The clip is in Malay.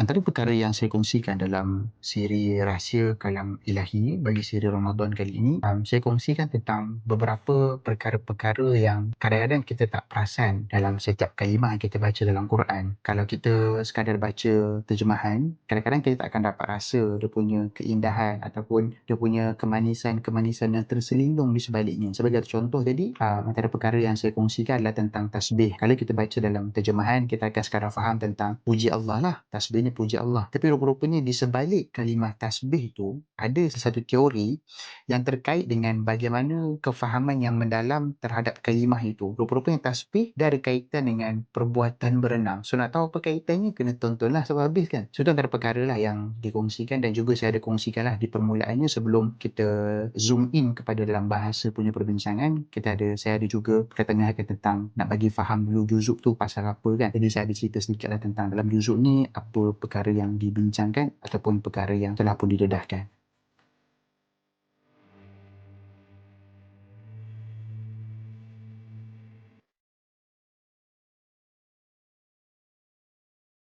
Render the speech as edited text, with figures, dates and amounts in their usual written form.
Antara perkara yang saya kongsikan dalam siri Rahsia Kalam Ilahi bagi siri Ramadan kali ini, saya kongsikan tentang beberapa perkara-perkara yang kadang-kadang kita tak perasan dalam setiap kalimah yang kita baca dalam Quran. Kalau kita sekadar baca terjemahan, kadang-kadang kita tak akan dapat rasa dia punya keindahan ataupun dia punya kemanisan-kemanisan yang terselindung di sebaliknya. Sebagai contoh tadi, antara perkara yang saya kongsikan adalah tentang tasbih. Kalau kita baca dalam terjemahan, kita akan sekadar faham tentang puji Allah lah. Tasbih ni puji Allah. Tapi rupa-rupanya di sebalik kalimah tasbih tu ada sesuatu teori yang terkait dengan bagaimana kefahaman yang mendalam terhadap kalimah itu. Rupa-rupanya tasbih dia ada kaitan dengan perbuatan berenang. So nak tahu apa kaitannya, kena tontonlah sampai habis kan. So itu antara perkara lah yang dikongsikan dan juga saya ada kongsikan lah di permulaannya sebelum kita zoom in kepada dalam bahasa punya perbincangan. Saya ada juga pertengahkan tentang nak bagi faham dulu juzuk tu pasal apa kan. Jadi saya ada cerita sedikit lah tentang dalam juzuk ni apa perkara yang dibincangkan ataupun perkara yang telah pun didedahkan.